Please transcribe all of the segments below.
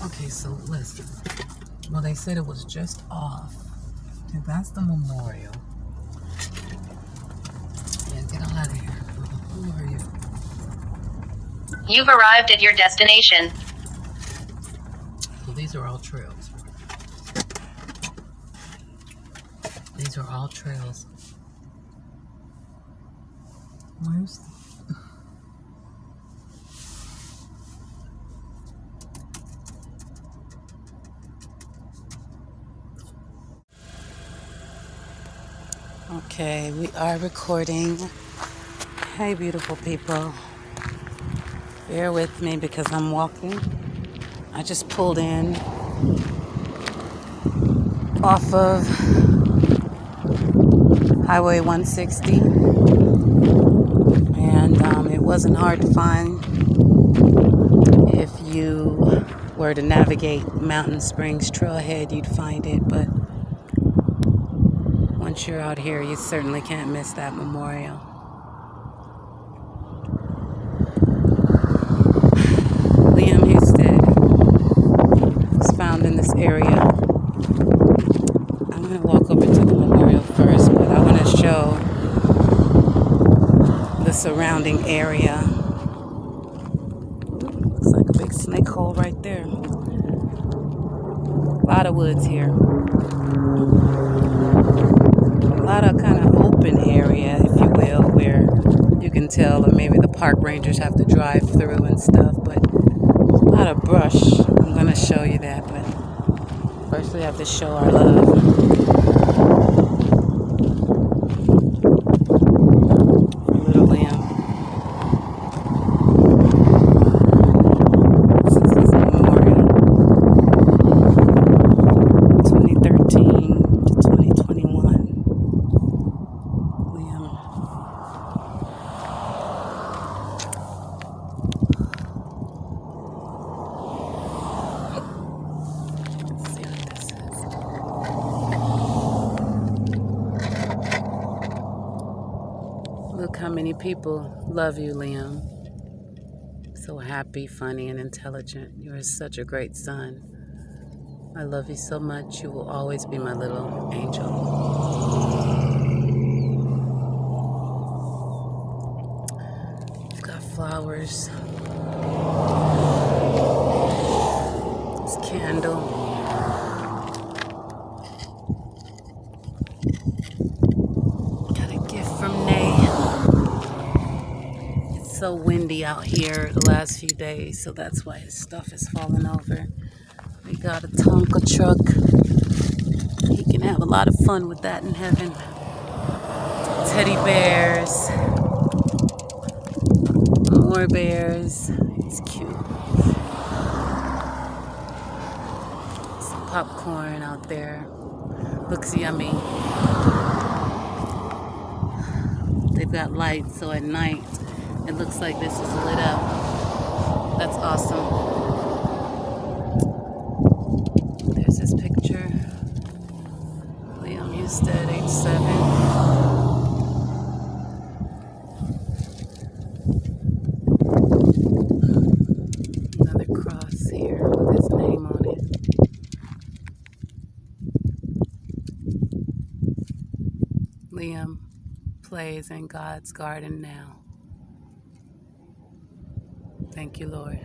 Okay, so listen. Well, they said it was just off. And that's the memorial. Yeah, get out of here. Who are you? You've arrived at your destination. Well, these are all trails. These are all trails. Where's... Okay, we are recording. Hey, beautiful people. Bear with me because I'm walking. I just pulled in off of Highway 160. And it wasn't hard to find if you were to navigate Mountain Springs Trailhead, you'd find it. But once you're out here, you certainly can't miss that memorial. Liam Husted was found in this area. I'm going to walk over to the memorial first, but I want to show the surrounding area. Looks like a big snake hole right there. A lot of woods here. A lot of kind of open area, if you will, where you can tell, or maybe the park rangers have to drive through and stuff, but a lot of brush. I'm going to show you that, but first we have to show our love. Little Liam. This is his memorial. 2013 to 2021. Liam. Let's see what this is. Look how many people love you, Liam. So happy, funny, and intelligent. You are such a great son. I love you so much. You will always be my little angel. We've got flowers. This candle. Got a gift from Nay. It's so windy out here the last few days, so that's why his stuff is falling over. We got a Tonka truck. He can have a lot of fun with that in heaven. Teddy bears. More bears. It's cute. Some popcorn out there. Looks yummy. They've got lights, so at night it looks like this is lit up. That's awesome. There's his picture. Liam Husted, age 7. Another cross here with his name on it. Liam plays in God's garden now. Thank you, Lord.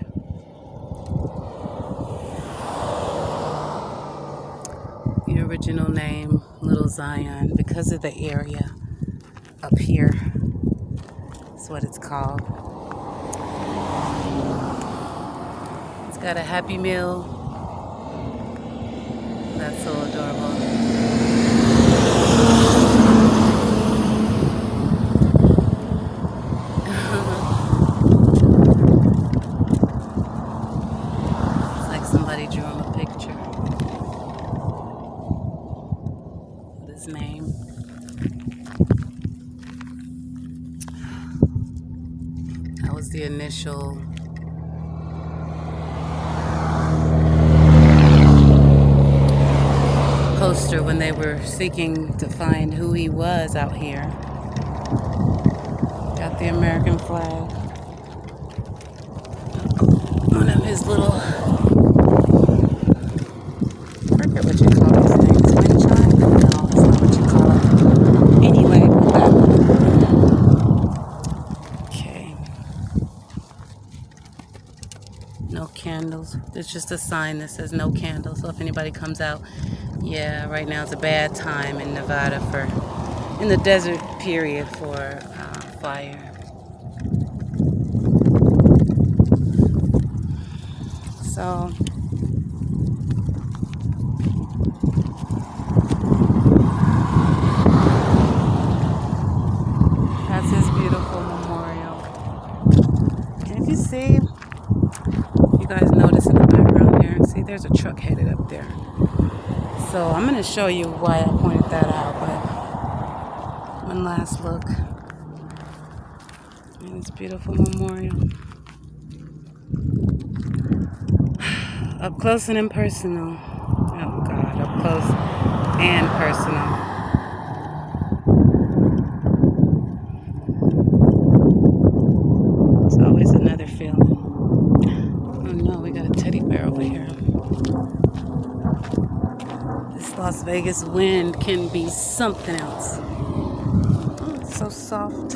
The original name, Little Zion, because of the area up here. That's what it's called. It's got a Happy Meal. That's so adorable. It's like somebody drew him a picture. His name. That was the initial poster when they were seeking to find who he was out here. Got the American flag. One of his little forget what you call these things. Wind chime? No, that's not what you call it. Anyway, okay. No candles. There's just a sign that says no candles. So if anybody comes out, yeah, right now it's a bad time in Nevada in the desert period for fire. So that's his beautiful memorial. And if you see, you guys notice in the background there, see there's a truck headed up there. So I'm going to show you why I pointed that out, but one last look at this beautiful memorial. Up close and impersonal. Oh God, up close and personal. It's always another feeling. Oh no, we got a teddy bear over here. This Las Vegas wind can be something else. Oh, it's so soft.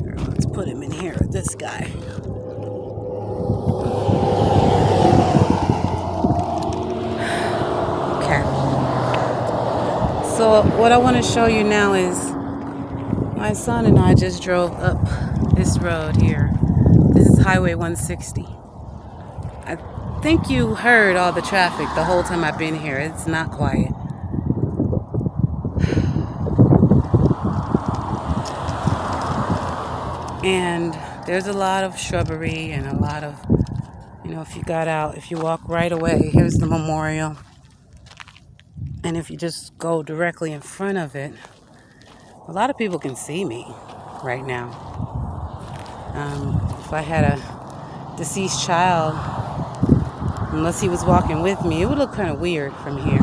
Here, let's put him in here with this guy. Okay. So what I want to show you now is my son and I just drove up this road here. This is Highway 160. I think you heard all the traffic the whole time I've been here. It's not quiet. And there's a lot of shrubbery and a lot of, if you walk right away, here's the memorial. And if you just go directly in front of it, a lot of people can see me right now. If I had a deceased child, unless he was walking with me, it would look kind of weird from here.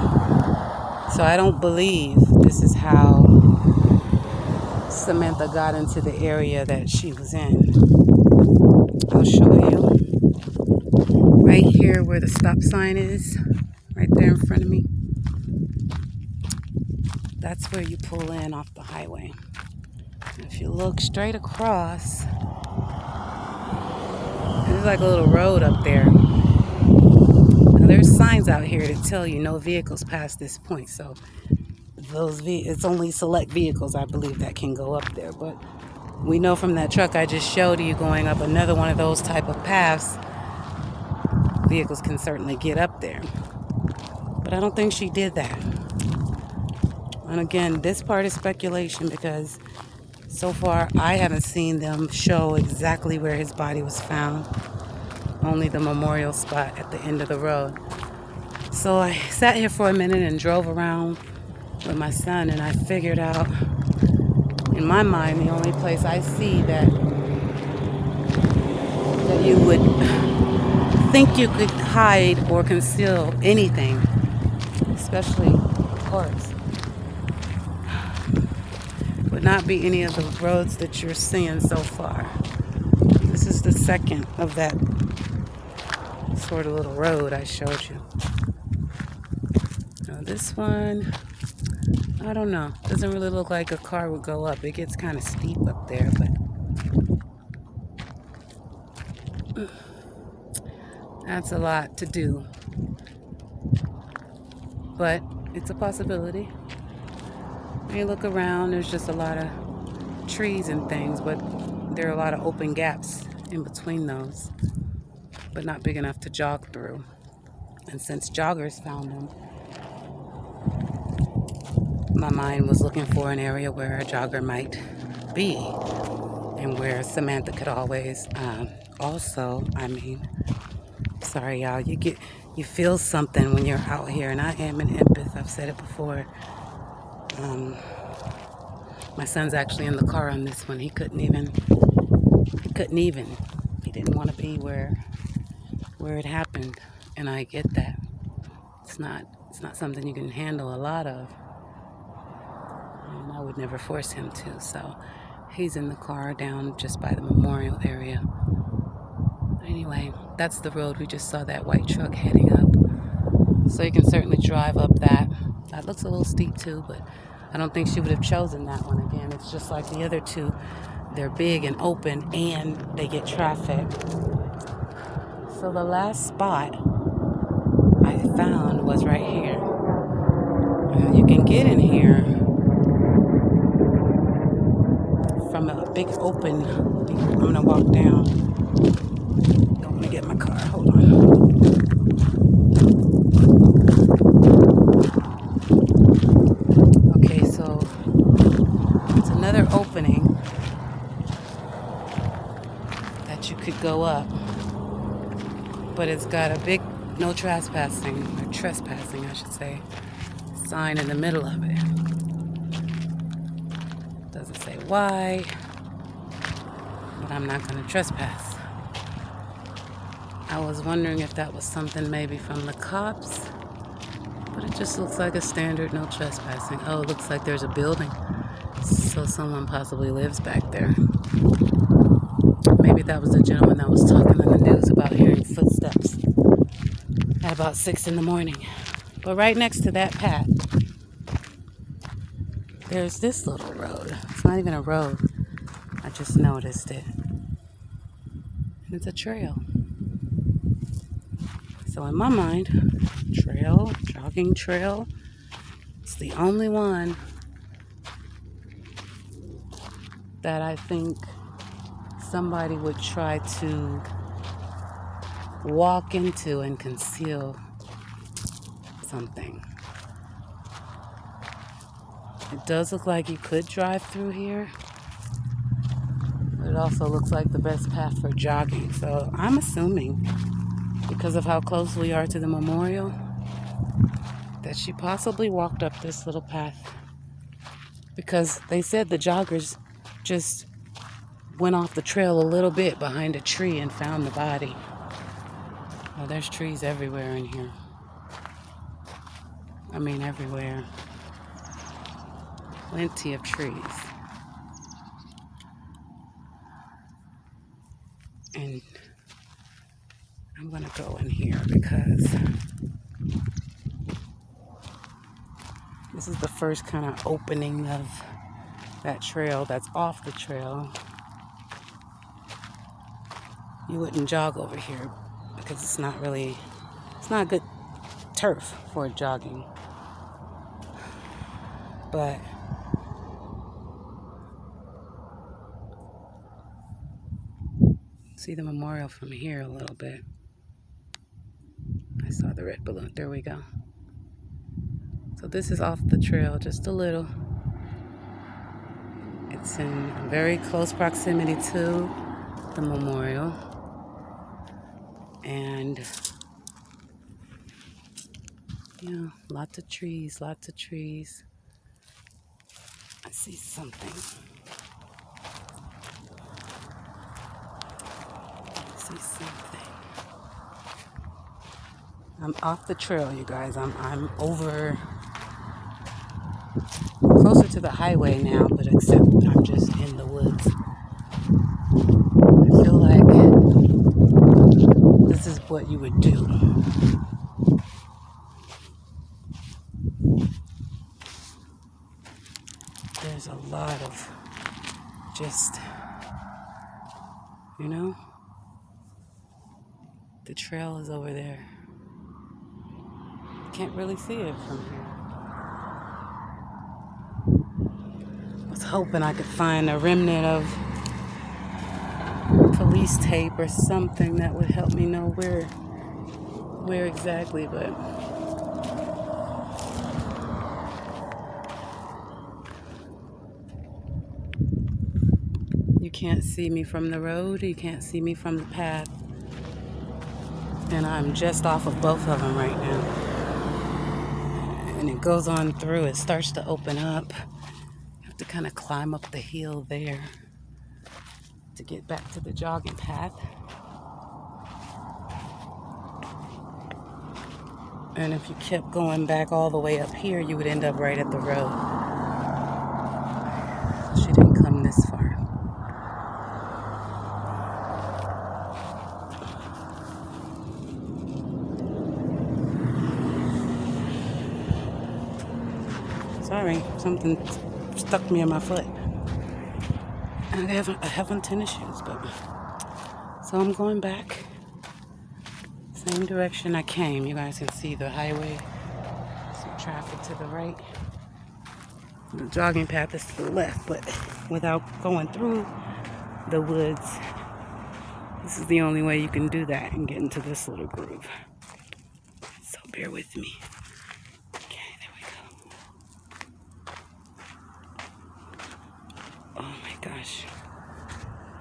So I don't believe this is how Samantha got into the area that she was in. I'll show you. Right here where the stop sign is, right there in front of me. That's where you pull in off the highway. If you look straight across, there's like a little road up there. Now there's signs out here that tell you no vehicles past this point. So it's only select vehicles, I believe, that can go up there. But we know from that truck I just showed you going up another one of those type of paths, vehicles can certainly get up there. But I don't think she did that. And again, this part is speculation because so far I haven't seen them show exactly where his body was found. Only the memorial spot at the end of the road. So I sat here for a minute and drove around with my son, and I figured out, in my mind, the only place I see that you would think you could hide or conceal anything, especially corpse, would not be any of the roads that you're seeing so far. This is the second of that sort of little road I showed you. Now this one, I don't know. Doesn't really look like a car would go up. It gets kind of steep up there, but that's a lot to do. But it's a possibility. When you look around, there's just a lot of trees and things, but there are a lot of open gaps in between those, but not big enough to jog through. And since joggers found them, my mind was looking for an area where a jogger might be and where Samantha could always sorry y'all, you feel something when you're out here, and I am an empath. I've said it before. My son's actually in the car on this one. He didn't want to be where it happened, and I get that. It's not something you can handle a lot of, and I would never force him to. So he's in the car down just by the memorial area. Anyway, that's the road. We just saw that white truck heading up. So you can certainly drive up that. That looks a little steep too, but I don't think she would have chosen that one again. It's just like the other two. They're big and open and they get traffic. So the last spot I found was right here. You can get in here from a big open. I'm gonna walk down. Don't want to get my car. Hold on. Okay, so it's another opening that you could go up, but it's got a big no trespassing, or trespassing, I should say, sign in the middle of it. Doesn't say why, but I'm not going to trespass. I was wondering if that was something maybe from the cops, but it just looks like a standard no trespassing. Oh, it looks like there's a building, so someone possibly lives back there. Maybe that was the gentleman that was talking in the news about hearing footsteps at about 6 in the morning. But right next to that path, there's this little road. It's not even a road. I just noticed it. It's a trail. So in my mind, trail, jogging trail, it's the only one that I think somebody would try to walk into and conceal something. It does look like you could drive through here, but it also looks like the best path for jogging. So I'm assuming, because of how close we are to the memorial, that she possibly walked up this little path, because they said the joggers just went off the trail a little bit behind a tree and found the body. Well, there's trees everywhere in here. I mean, everywhere. Plenty of trees. And I'm gonna go in here because this is the first kind of opening of that trail that's off the trail. You wouldn't jog over here because it's not good turf for jogging. But see the memorial from here a little bit. I saw the red balloon. There we go. So this is off the trail just a little. It's in very close proximity to the memorial. And, lots of trees, lots of trees. I see something. I'm off the trail, you guys. I'm over closer to the highway now, but except I'm just in the woods. I feel like this is what you would do. There's a lot of just, the trail is over there. Can't really see it from here. I was hoping I could find a remnant of police tape or something that would help me know where exactly, but you can't see me from the road, you can't see me from the path, and I'm just off of both of them right now. And it goes on through, it starts to open up. You have to kind of climb up the hill there to get back to the jogging path. And if you kept going back all the way up here, you would end up right at the road. She didn't come this far. Sorry, something stuck me in my foot. And I have on tennis shoes, but so I'm going back. Same direction I came. You guys can see the highway. Some traffic to the right. The jogging path is to the left, but without going through the woods, this is the only way you can do that and get into this little groove. So bear with me. Okay, there we go. Oh my gosh.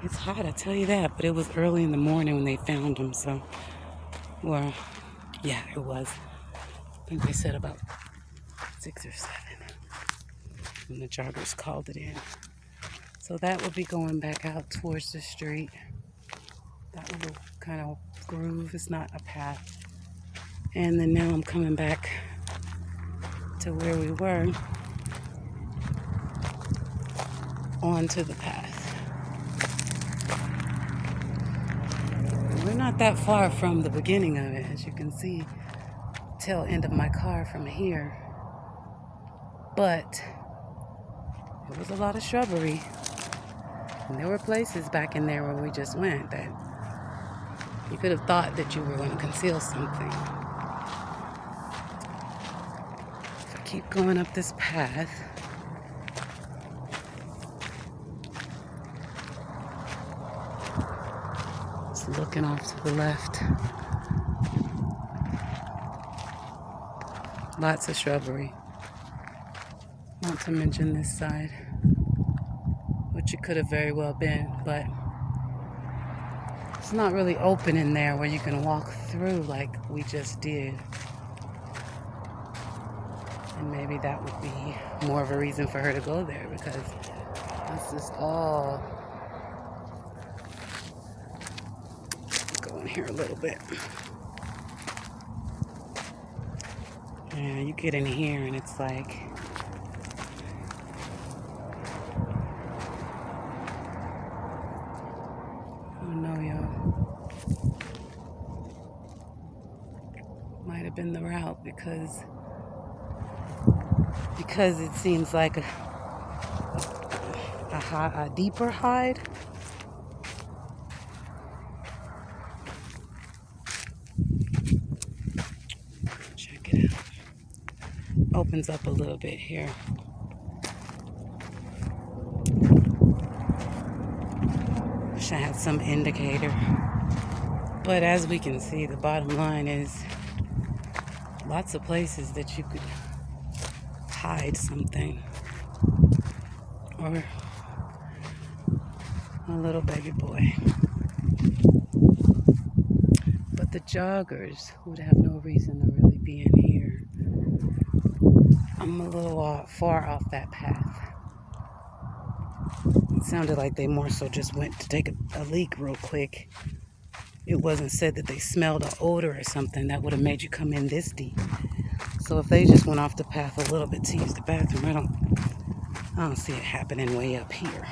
It's hot, I tell you that, but it was early in the morning when they found him, so, well, yeah, it was. I think they said about 6 or 7 when the joggers called it in. So that will be going back out towards the street. That little kind of groove is not a path. And then now I'm coming back to where we were, onto the path. We're not that far from the beginning of it, as you can see, tail end of my car from here. But there was a lot of shrubbery. And there were places back in there where we just went that you could have thought that you were going to conceal something. If I keep going up this path, just looking off to the left, lots of shrubbery. Not to mention this side, which it could have very well been, but it's not really open in there where you can walk through like we just did. And maybe that would be more of a reason for her to go there, because that's just all. Go in here a little bit. Yeah, you get in here and it's like, oh no, y'all. Might have been the route because it seems like a deeper hide. Check it out. Opens up a little bit here. Wish I had some indicator. But as we can see, the bottom line is lots of places that you could hide something. Or a little baby boy. But the joggers would have no reason to really be in here. I'm a little far off that path. It sounded like they more so just went to take a leak real quick. It wasn't said that they smelled an odor or something that would have made you come in this deep. So if they just went off the path a little bit to use the bathroom, I don't see it happening way up here.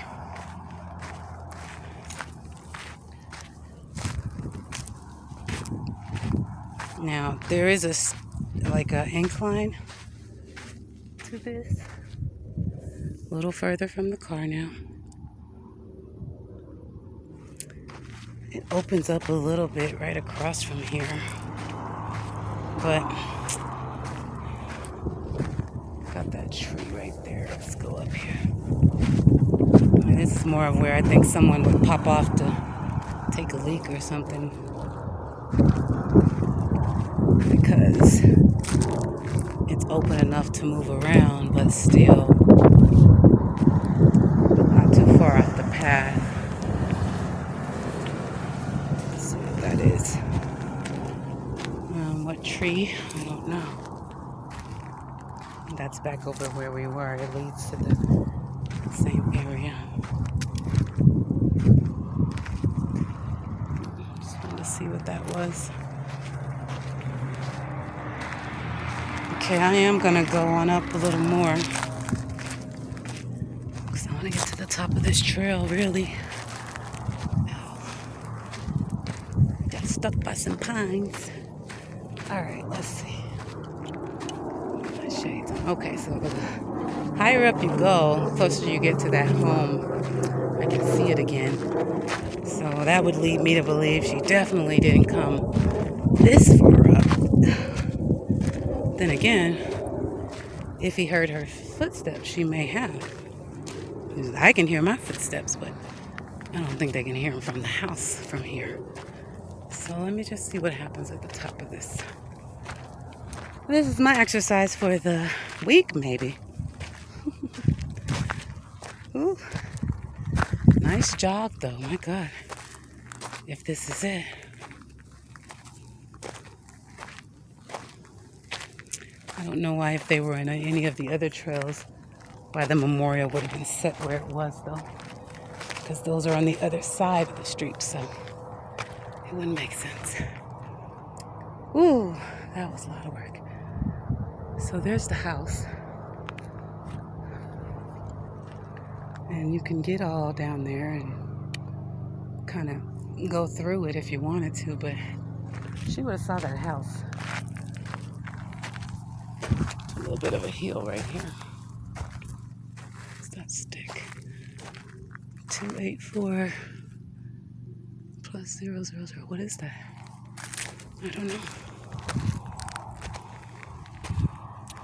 Now there is a incline to this. A little further from the car now. It opens up a little bit right across from here. But got that tree right there. Let's go up here. This is more of where I think someone would pop off to take a leak or something. Because it's open enough to move around, but still not too far off the path. Let's see what that is. What tree? I don't know. That's back over where we were. It leads to the same area. Just wanted to see what that was. Okay, I am gonna go on up a little more because I want to get to the top of this trail, really. Got stuck by some pines. All right, let's see. shades. Okay, so the higher up you go, closer you get to that home, I can see it again. So that would lead me to believe she definitely didn't come this far up. Then again, if he heard her footsteps, she may have. I can hear my footsteps, but I don't think they can hear them from the house from here. So let me just see what happens at the top of this. This is my exercise for the week, maybe. Ooh, nice jog, though. My God, if this is it. I don't know why, if they were in any of the other trails, why the memorial would have been set where it was, though, because those are on the other side of the street, so it wouldn't make sense. Ooh, that was a lot of work. So there's the house. And you can get all down there and kind of go through it if you wanted to, but she would have saw that house. A little bit of a hill right here. What's that stick? 284 plus 000. What is that? I don't know.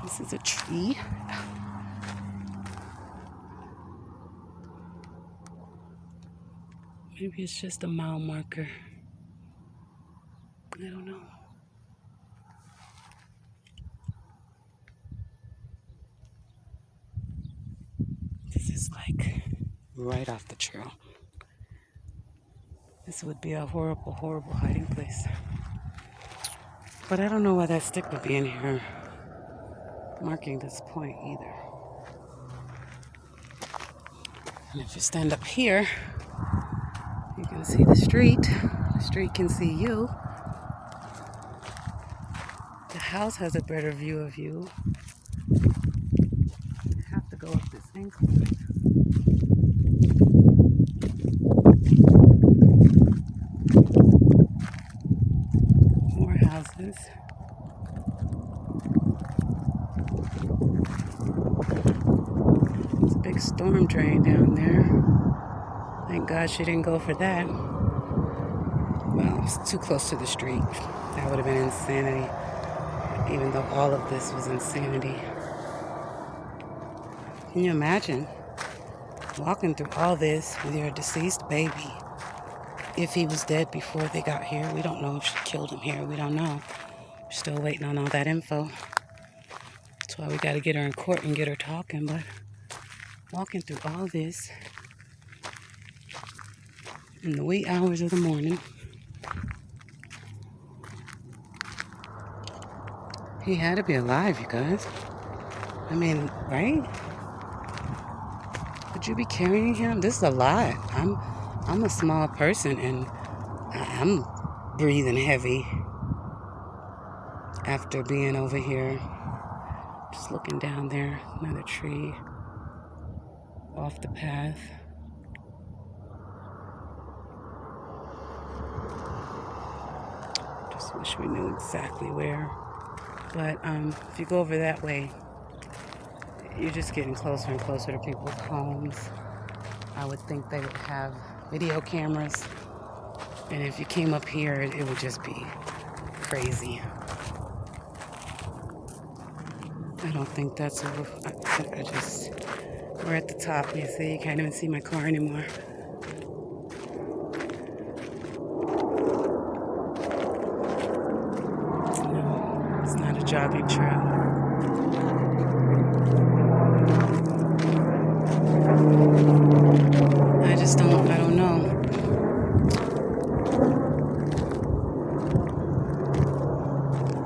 This is a tree. Maybe it's just a mile marker. I don't know. This is like right off the trail. This would be a horrible, horrible hiding place. But I don't know why that stick would be in here marking this point either. And if you stand up here, you can see the street. The street can see you. The house has a better view of you. You have to go up this incline. More houses. There's a big storm drain down there. Thank God she didn't go for that. Well, it's too close to the street. That would have been insanity. Even though all of this was insanity. Can you imagine walking through all this with your deceased baby? If he was dead before they got here, we don't know if she killed him here. We don't know. We're still waiting on all that info. That's why we got to get her in court and get her talking. But walking through all this in the wee hours of the morning. He had to be alive, you guys. I mean, right? Would you be carrying him? This is a lot. I'm a small person and I'm breathing heavy after being over here. Just looking down there, another tree off the path. Just wish we knew exactly where. But if you go over that way, you're just getting closer and closer to people's homes. I would think they would have video cameras. And if you came up here, it would just be crazy. I don't think that's we're at the top. You see, you can't even see my car anymore. No, it's not a jogging trail. I don't know.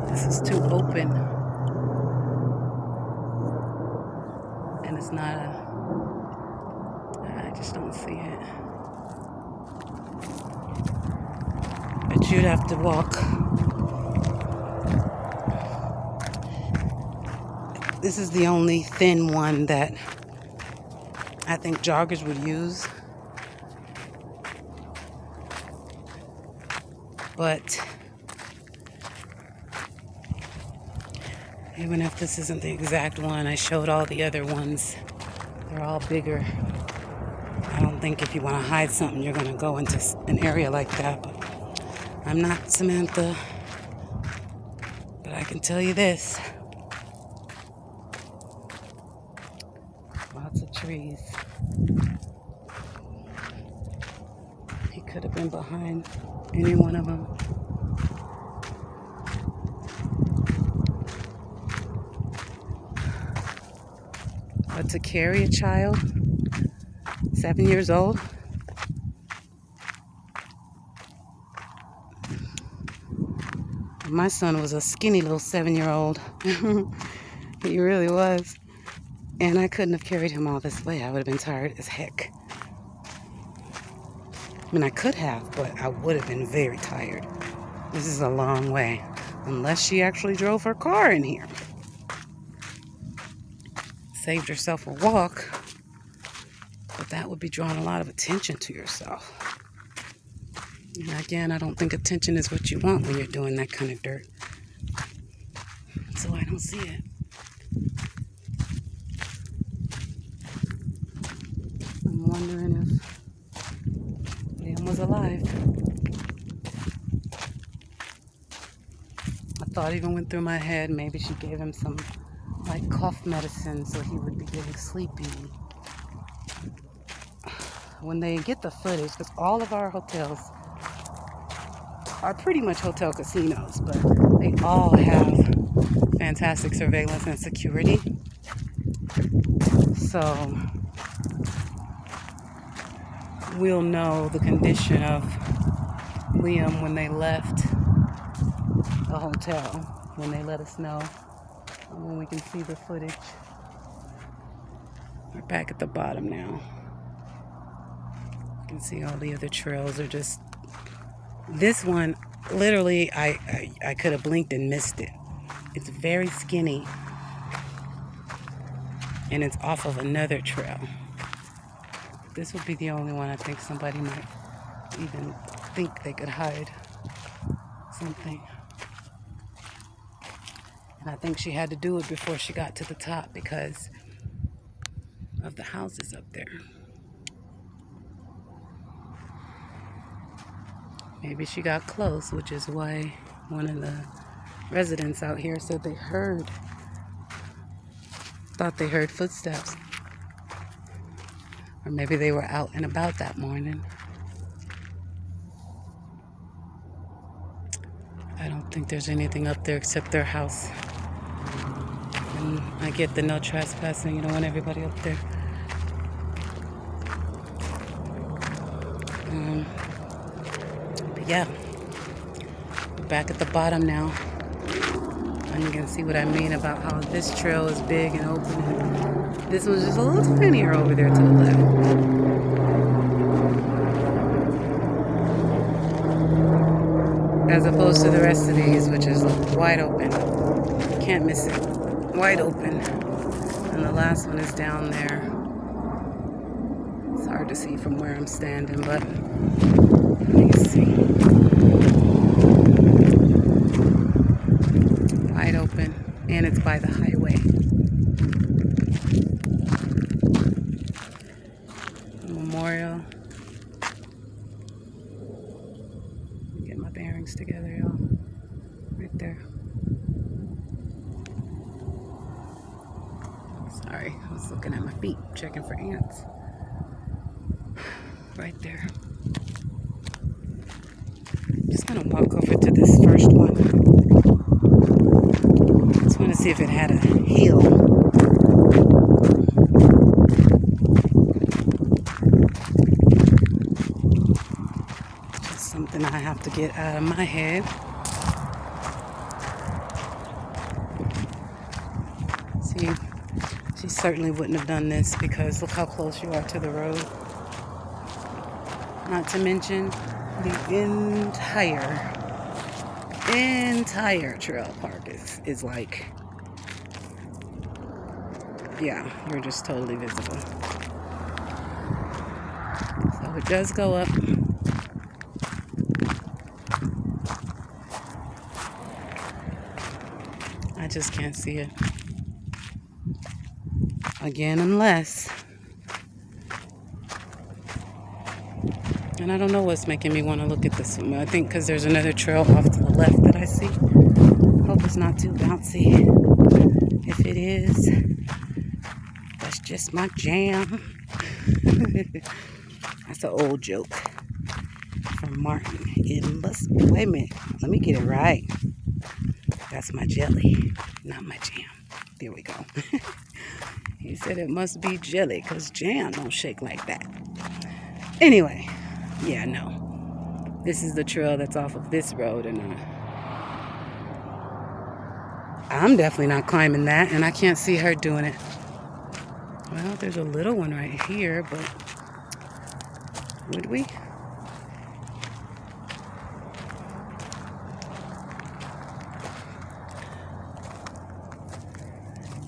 This is too open. And it's not I just don't see it. But you'd have to walk. This is the only thin one that I think joggers would use. But Even if this isn't the exact one, I showed all the other ones. They're all bigger. I don't think if you want to hide something, you're going to go into an area like that. But I'm not Samantha. But I can tell you this. Lots of trees. He could have been behind any one of them. But to carry a child, 7 years old, my son was a skinny little 7-year-old. He really was. And I couldn't have carried him all this way. I would have been tired as heck. I mean, I could have, but I would have been very tired. This is a long way. Unless she actually drove her car in here. Saved herself a walk. But that would be drawing a lot of attention to yourself. And again, I don't think attention is what you want when you're doing that kind of dirt. So I don't see it. I'm wondering if Liam was alive. I thought even went through my head, maybe she gave him some like cough medicine so he would be getting sleepy. When they get the footage, because all of our hotels are pretty much hotel casinos, but they all have fantastic surveillance and security. So we'll know the condition of Liam when they left the hotel, when they let us know, when we can see the footage. We're back at the bottom now. You can see all the other trails are just... This one, literally, I could have blinked and missed it. It's very skinny. And it's off of another trail. This would be the only one I think somebody might even think they could hide something. And I think she had to do it before she got to the top because of the houses up there. Maybe she got close, which is why one of the residents out here said they thought they heard footsteps. Or maybe they were out and about that morning. I don't think there's anything up there except their house. And I get the no trespassing, you don't want everybody up there. But yeah, we're back at the bottom now. And you can see what I mean about how this trail is big and open. And this one's just a little tinier over there to the left. As opposed to the rest of these, which is wide open. Can't miss it. Wide open. And the last one is down there. It's hard to see from where I'm standing, but you can see. Wide open. And it's by the highway. Memorial. Get my bearings together, y'all. Right there. Sorry, I was looking at my feet, checking for ants. Right there. Just gonna walk over to this first one. Just want to see if it had a heel. Just something I have to get out of my head. See, she certainly wouldn't have done this because look how close you are to the road. Not to mention the entire trail park is like, yeah, you're just totally visible. So it does go up. I just can't see it. Again, unless. And I don't know what's making me want to look at this one. I think because there's another trail off to the left that I see. Hope it's not too bouncy. If it is, that's just my jam. That's an old joke from Martin. It must be, wait a minute, let me get it right. That's my jelly, not my jam. There we go. He said it must be jelly because jam don't shake like that. Anyway, yeah, no. This is the trail that's off of this road, and I'm definitely not climbing that, and I can't see her doing it. Well, there's a little one right here, but would we?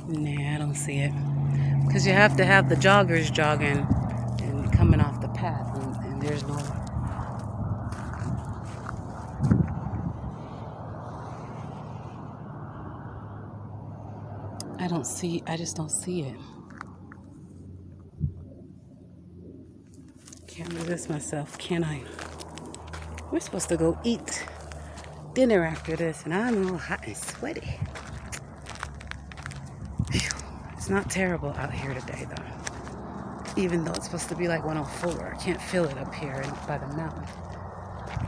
Nah, I don't see it. Because you have to have the joggers jogging and coming off the path, and there's no... I just don't see it. Can't resist myself, can I? We're supposed to go eat dinner after this, and I'm all hot and sweaty. Whew. It's not terrible out here today, though. Even though it's supposed to be like 104. I can't feel it up here by the mountain.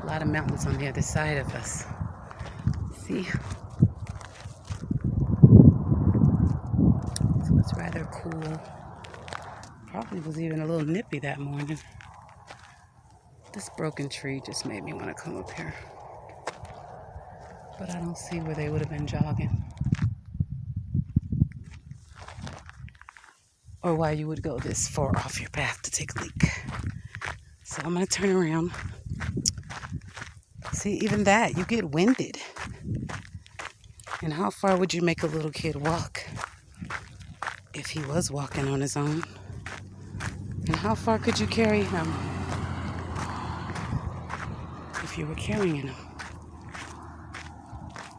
A lot of mountains on the other side of us. See? So it's rather cool. Probably was even a little nippy that morning. This broken tree just made me want to come up here. But I don't see where they would have been jogging. Or why you would go this far off your path to take a leak. So I'm going to turn around. See, even that, you get winded. And how far would you make a little kid walk if he was walking on his own? And how far could you carry him if you were carrying him?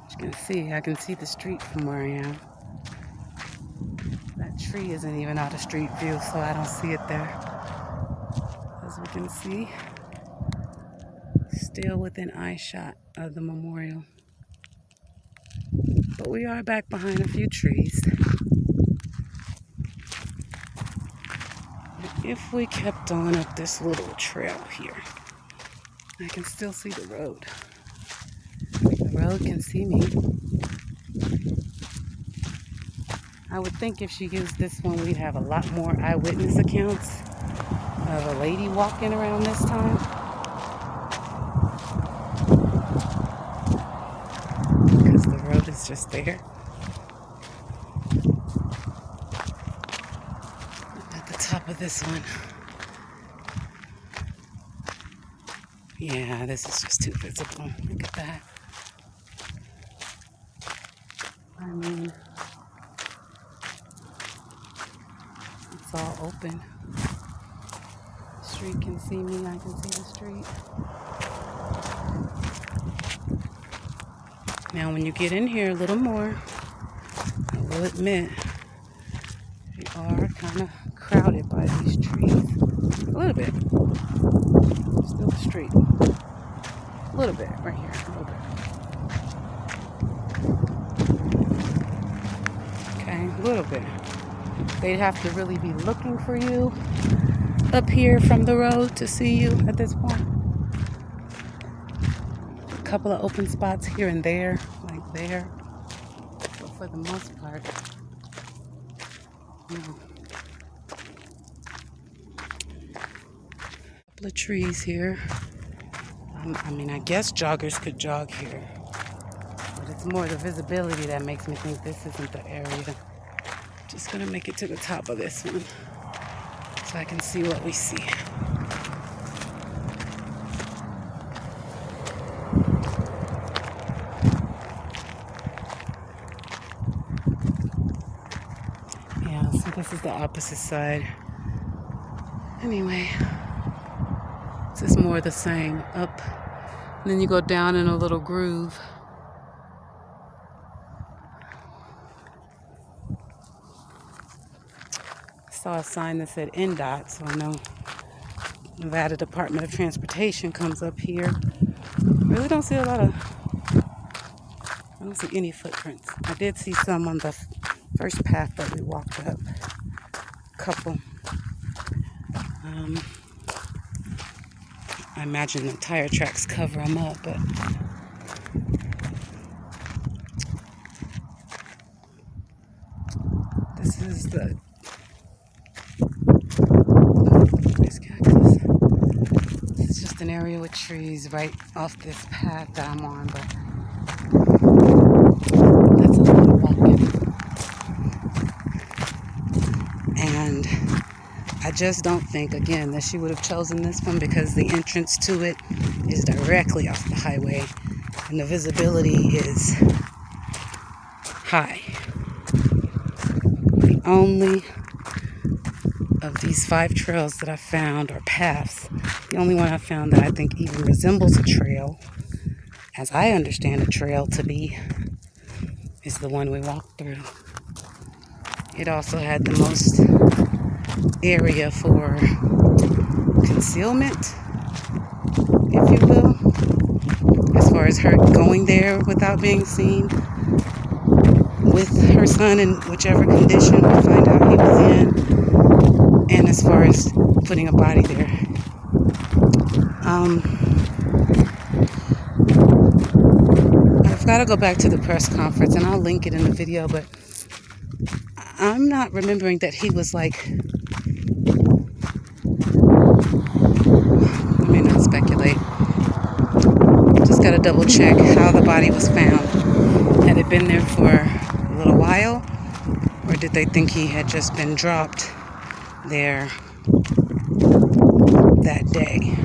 As you can see, I can see the street from where I am. That tree isn't even out of street view, so I don't see it there. As we can see, still within eye shot of the memorial. But we are back behind a few trees. If we kept on up this little trail here, I can still see the road. The road can see me. I would think if she used this one, we'd have a lot more eyewitness accounts of a lady walking around this time. Because the road is just there. At the top of this one. Yeah, this is just too visible. Look at that. I mean, it's all open. The street can see me, I can see the street. Now when you get in here a little more, I will admit, we are kind of crowded by these trees. A little bit. Still the street. A little bit, right here, a little bit. Okay, a little bit. They'd have to really be looking for you up here from the road to see you at this point. A couple of open spots here and there, like there. But for the most part, no. Couple of trees here. I mean, I guess joggers could jog here. But it's more the visibility that makes me think this isn't the area. Just gonna make it to the top of this one so I can see what we see. Yeah, so this is the opposite side. Anyway, it's just more the same. Up, and then you go down in a little groove. saw a sign that said NDOT, so I know Nevada Department of Transportation comes up here. Really don't see I don't see any footprints. I did see some on the first path that we walked up. A couple. I imagine the tire tracks cover them up, but this is the nice cactus. It's just an area with trees right off this path that I'm on, but that's a lot of walking. And I just don't think, again, that she would have chosen this one because the entrance to it is directly off the highway and the visibility is high. The only of these 5 trails that I found, or paths, the only one I found that I think even resembles a trail, as I understand a trail to be, is the one we walked through. It also had the most area for concealment, if you will, as far as her going there without being seen with her son in whichever condition we find out he was in, and as far as putting a body there. I've got to go back to the press conference and I'll link it in the video, but I'm not remembering that he was like, let me not speculate. Just got to double check how the body was found. Had it been there for a little while, or did they think he had just been dropped there that day?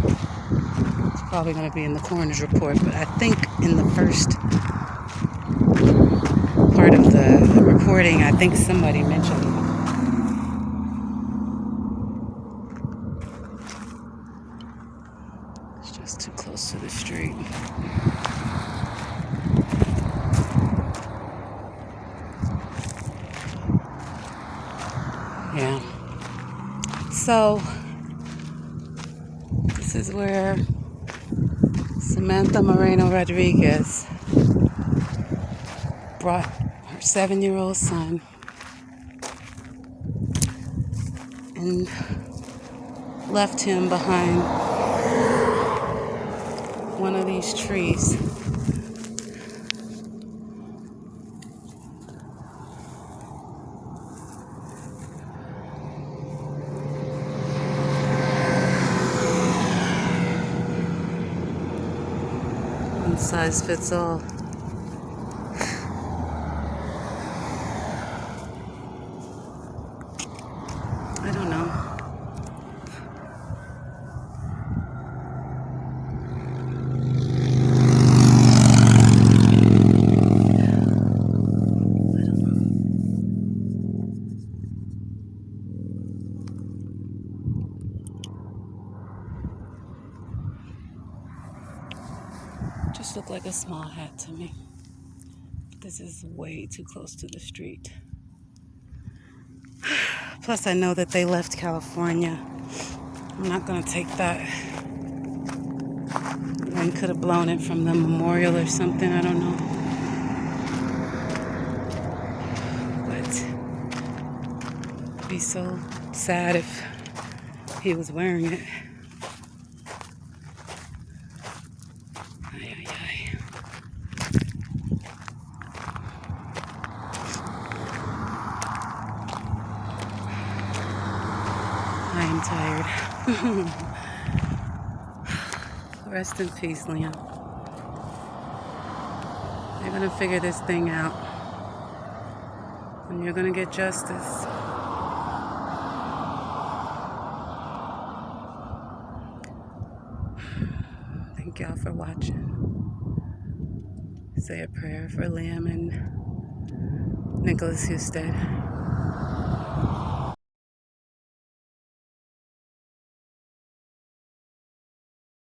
It's probably going to be in the coroner's report, but I think in the first part of the reporting, I think somebody mentioned it. It's just too close to the street. Yeah. So, this is where Samantha Moreno Rodriguez brought her 7-year-old son and left him behind one of these trees. One size fits all. I don't know. Just looked like a small hat to me. But this is way too close to the street. Plus, I know that they left California. I'm not going to take that. One could have blown it from the memorial or something. I don't know. But it'd be so sad if he was wearing it. Ay, ay, ay. I am tired. Rest in peace, Liam. They're gonna figure this thing out. And you're gonna get justice. Thank y'all for watching. Say a prayer for Liam and Nicholas Husted.